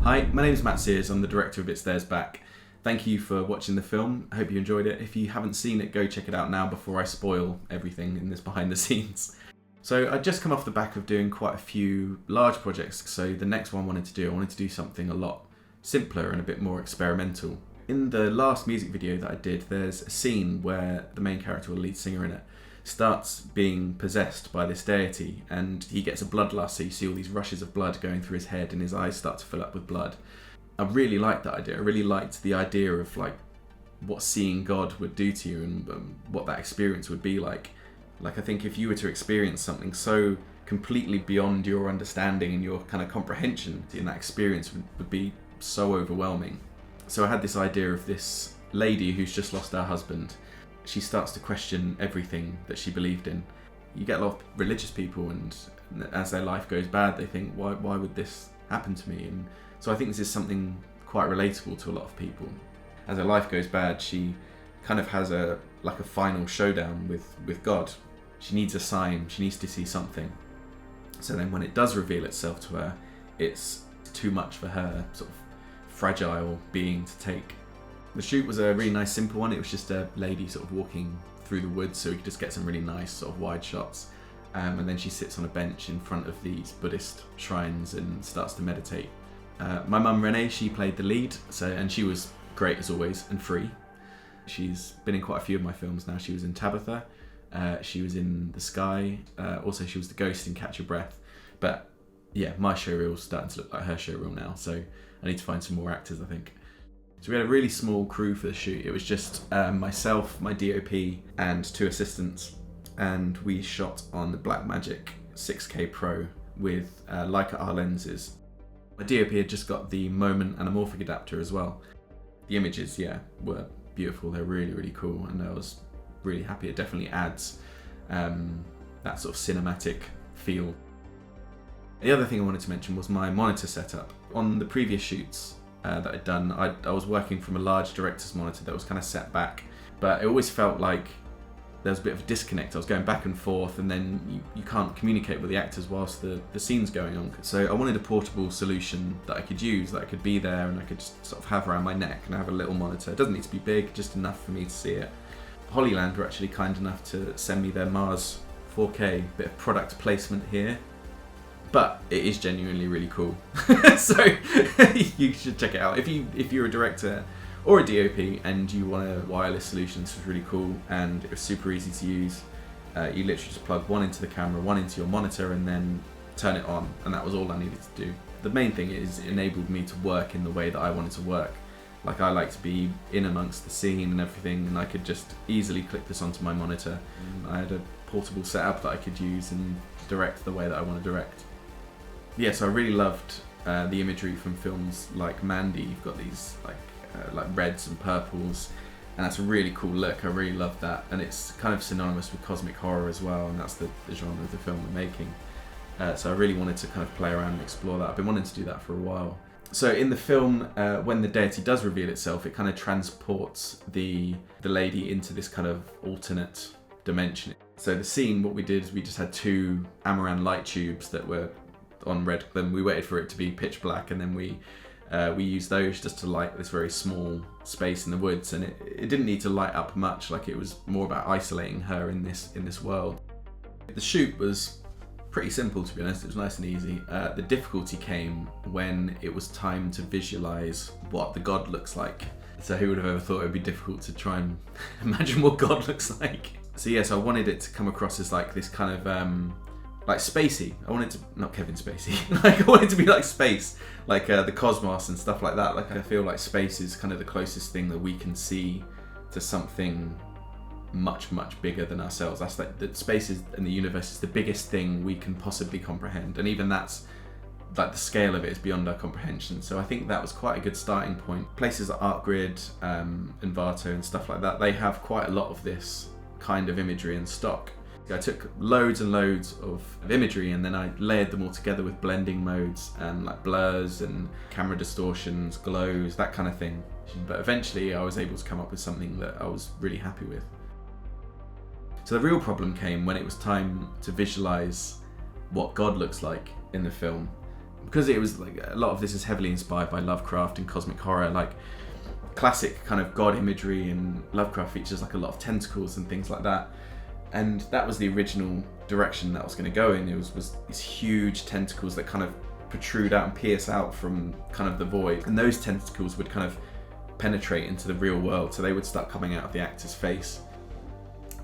Hi, my name is Matt Sears. I'm the director of STARES Back. Thank you for watching the film. I hope you enjoyed it. If you haven't seen it, go check it out now before I spoil everything in this behind the scenes. So I'd just come off the back of doing quite a few large projects, so the next one I wanted to do something a lot simpler and a bit more experimental. In the last music video that I did, there's a scene where the main character, or lead singer in it, starts being possessed by this deity, and he gets a bloodlust, so you see all these rushes of blood going through his head and his eyes start to fill up with blood. I really liked that idea. I really liked the idea of like what seeing God would do to you and what that experience would be like. Like, I think if you were to experience something so completely beyond your understanding and your kind of comprehension, and that experience would be so overwhelming. So I had this idea of this lady who's just lost her husband. She starts to question everything that she believed in. You get a lot of religious people, and as their life goes bad, they think, why would this happen to me? And so I think this is something quite relatable to a lot of people. As her life goes bad, she kind of has a final showdown with God. She needs a sign, she needs to see something. So then when it does reveal itself to her, it's too much for her sort of fragile being to take. The shoot was a really nice simple one. It was just a lady sort of walking through the woods, so we could just get some really nice sort of wide shots. And then she sits on a bench in front of these Buddhist shrines and starts to meditate. My mum Renee, she played the lead, and she was great as always and free. She's been in quite a few of my films now. She was in Tabitha, she was in The Sky, also she was the ghost in Catch Your Breath. But yeah, my showreel's starting to look like her showreel now, so I need to find some more actors, I think. So we had a really small crew for the shoot. It was just myself, my DOP, and 2 assistants, and we shot on the Blackmagic 6K Pro with Leica R lenses. My DOP had just got the Moment anamorphic adapter as well. The images, were beautiful. They're really, really cool, and I was really happy. It definitely adds that sort of cinematic feel. The other thing I wanted to mention was my monitor setup. On the previous shoots that I'd done, I was working from a large director's monitor that was kind of set back, but it always felt like there was a bit of a disconnect. I was going back and forth, and then you can't communicate with the actors whilst the scene's going on. So I wanted a portable solution that I could use, that I could be there and I could just sort of have around my neck and have a little monitor. It doesn't need to be big, just enough for me to see it. Hollyland were actually kind enough to send me their Mars 4K, bit of product placement here. But it is genuinely really cool. So you should check it out. If you're a director or a DOP and you want a wireless solution, this was really cool, and it was super easy to use. You literally just plug one into the camera, one into your monitor, and then turn it on, and that was all I needed to do. The main thing is it enabled me to work in the way that I wanted to work. Like, I like to be in amongst the scene and everything, and I could just easily click this onto my monitor. I had a portable setup that I could use and direct the way that I want to direct. Yes, I really loved the imagery from films like Mandy. You've got these like reds and purples, and that's a really cool look. I really love that, and it's kind of synonymous with cosmic horror as well, and that's the genre of the film we're making. So I really wanted to kind of play around and explore that. I've been wanting to do that for a while. So in the film, when the deity does reveal itself, it kind of transports the lady into this kind of alternate dimension. So the scene, what we did is we just had 2 Amaran light tubes that were on red. Then we waited for it to be pitch black, and then we used those just to light this very small space in the woods, and it didn't need to light up much. Like, it was more about isolating her in this world. The shoot was pretty simple, to be honest. It was nice and easy. The difficulty came when it was time to visualize what the god looks like. So who would have ever thought it would be difficult to try and imagine what God looks like? So yes, I wanted it to come across as like this kind of like spacey. I wanted to, not Kevin Spacey, like I wanted it to be like space, like the cosmos and stuff like that. Like, I feel like space is kind of the closest thing that we can see to something much, much bigger than ourselves. That's like, the space is, and the universe is the biggest thing we can possibly comprehend, and even that's like, the scale of it is beyond our comprehension. So I think that was quite a good starting point. Places like ArtGrid, Envato and stuff like that, they have quite a lot of this kind of imagery in stock. I took loads and loads of imagery, and then I layered them all together with blending modes and like blurs and camera distortions, glows, that kind of thing. But eventually I was able to come up with something that I was really happy with. So the real problem came when it was time to visualize what God looks like in the film. because it was like a lot of this is heavily inspired by Lovecraft and cosmic horror, like classic kind of god imagery, and Lovecraft features like a lot of tentacles and things like that. And that was the original direction that I was going to go in. It was these huge tentacles that kind of protrude out and pierce out from kind of the void, and those tentacles would kind of penetrate into the real world, so they would start coming out of the actor's face.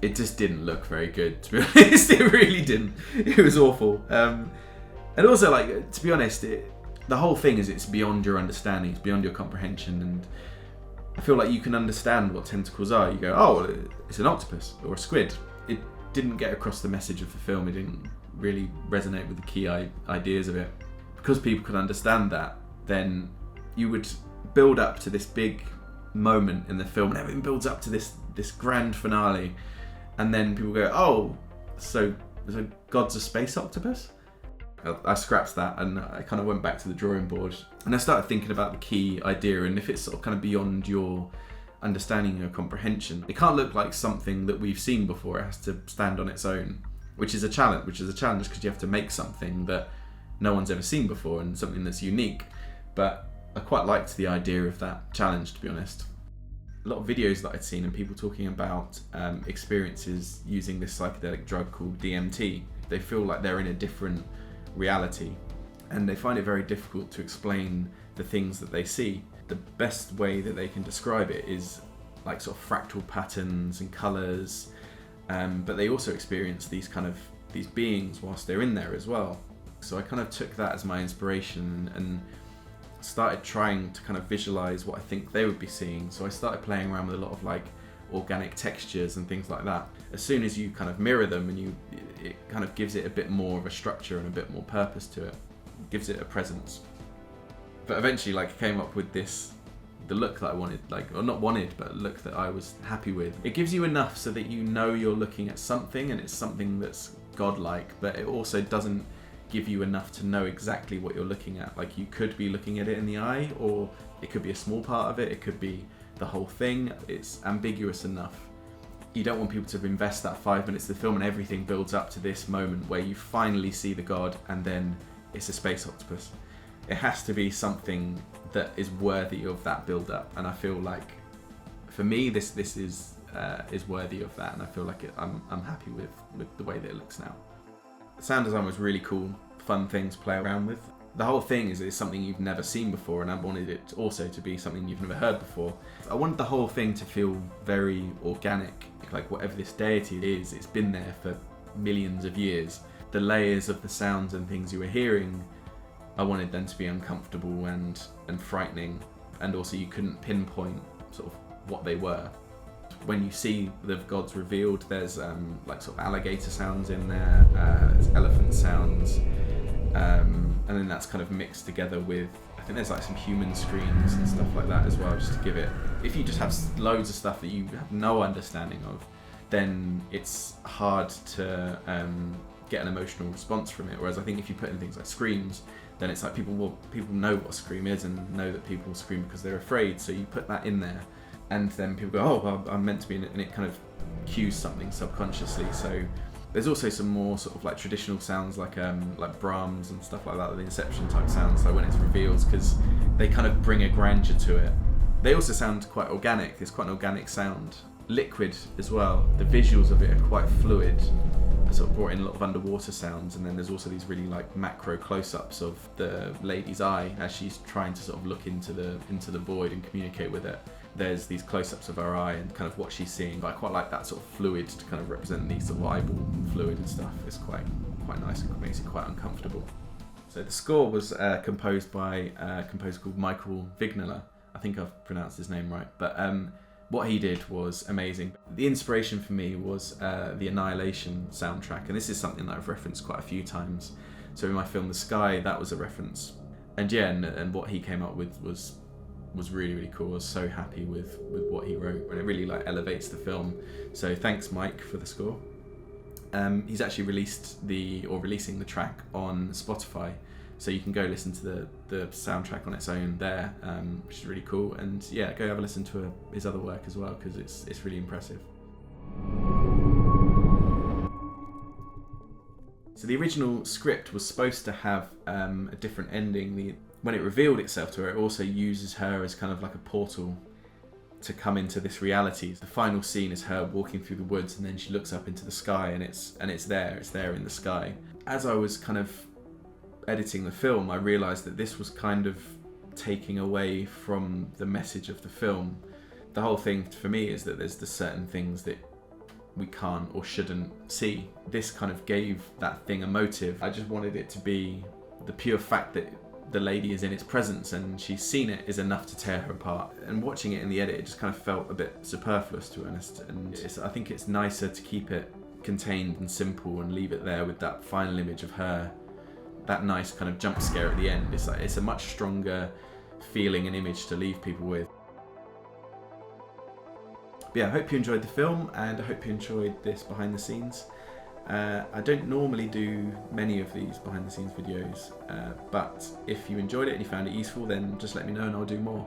It just didn't look very good, to be honest. It really didn't. It was awful. And also, like, to be honest, the whole thing is it's beyond your understanding, it's beyond your comprehension, and I feel like you can understand what tentacles are. You go, oh, well, it's an octopus or a squid. It didn't get across the message of the film. It didn't really resonate with the key ideas of it. Because people could understand that, then you would build up to this big moment in the film, and everything builds up to this grand finale, and then people go, oh, so God's a space octopus? I scrapped that, and I kind of went back to the drawing board, and I started thinking about the key idea, and if it's sort of kind of beyond your understanding or comprehension, it can't look like something that we've seen before. It has to stand on its own, which is a challenge because you have to make something that no one's ever seen before and something that's unique. But I quite liked the idea of that challenge, to be honest. A lot of videos that I'd seen and people talking about experiences using this psychedelic drug called DMT. They feel like they're in a different reality, and they find it very difficult to explain the things that they see. The best way that they can describe it is like sort of fractal patterns and colours, but they also experience these beings whilst they're in there as well. So I kind of took that as my inspiration and started trying to kind of visualize what I think they would be seeing. So I started playing around with a lot of like organic textures and things like that. As soon as you kind of mirror them and it kind of gives it a bit more of a structure and a bit more purpose to it, gives it a presence. But eventually, like, I came up with the look that I wanted, or not wanted, but a look that I was happy with. It gives you enough so that you know you're looking at something and it's something that's godlike, but it also doesn't give you enough to know exactly what you're looking at. Like, you could be looking at it in the eye, or it could be a small part of it, it could be the whole thing. It's ambiguous enough. You don't want people to invest that 5 minutes of the film and everything builds up to this moment where you finally see the god and then it's a space octopus. It has to be something that is worthy of that build up, and I feel like for me this is worthy of that, and I feel like I'm happy with the way that it looks now. Sound design was really cool, fun thing to play around with. The whole thing is something you've never seen before, and I wanted it also to be something you've never heard before. I wanted the whole thing to feel very organic, like whatever this deity is, it's been there for millions of years. The layers of the sounds and things you were hearing, I wanted them to be uncomfortable and frightening, and also you couldn't pinpoint sort of what they were. When you see the gods revealed, there's like sort of alligator sounds in there, there's elephant sounds, and then that's kind of mixed together with, I think there's like some human screams and stuff like that as well, just to give it. If you just have loads of stuff that you have no understanding of, then it's hard to get an emotional response from it. Whereas I think if you put in things like screams, then it's like people know what a scream is and know that people scream because they're afraid. So you put that in there, and then people go, oh, well, I'm meant to be in it, and it kind of cues something subconsciously. So there's also some more sort of like traditional sounds like Brahms and stuff like that, the Inception type sounds, like when it's revealed, because they kind of bring a grandeur to it. They also sound quite organic. It's quite an organic sound. Liquid as well. The visuals of it are quite fluid. I sort of brought in a lot of underwater sounds, and then there's also these really like macro close-ups of the lady's eye as she's trying to sort of look into the void and communicate with it. There's these close-ups of her eye and kind of what she's seeing, but I quite like that sort of fluid to kind of represent the sort of eyeball fluid and stuff. It's quite nice and makes it quite uncomfortable. So the score was composed by a composer called Michael Vigneller. I think I've pronounced his name right, but what he did was amazing. The inspiration for me was the Annihilation soundtrack, and this is something that I've referenced quite a few times. So in my film The Sky, that was a reference, and yeah, and what he came up with was really, really cool. I was so happy with what he wrote, and it really like elevates the film. So thanks, Mike, for the score. He's actually releasing the track on Spotify, so you can go listen to the soundtrack on its own there, which is really cool. And yeah, go have a listen to his other work as well, because it's really impressive. So the original script was supposed to have a different ending. When it revealed itself to her, it also uses her as kind of like a portal to come into this reality. The final scene is her walking through the woods, and then she looks up into the sky, and it's there in the sky. As I was kind of editing the film, I realised that this was kind of taking away from the message of the film. The whole thing for me is that there's certain things that we can't or shouldn't see. This kind of gave that thing a motive. I just wanted it to be the pure fact that the lady is in its presence and she's seen it is enough to tear her apart. And watching it in the edit, it just kind of felt a bit superfluous, to be honest. And I think it's nicer to keep it contained and simple and leave it there with that final image of her, that nice kind of jump scare at the end. It's a much stronger feeling and image to leave people with. But yeah, I hope you enjoyed the film, and I hope you enjoyed this behind the scenes. I don't normally do many of these behind the scenes videos, but if you enjoyed it and you found it useful, then just let me know and I'll do more.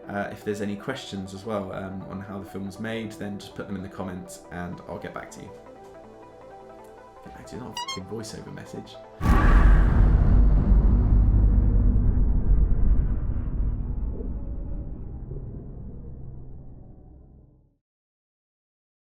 If there's any questions as well on how the film's made, then just put them in the comments and I'll get back to you. Get back to you, not a fucking voiceover message.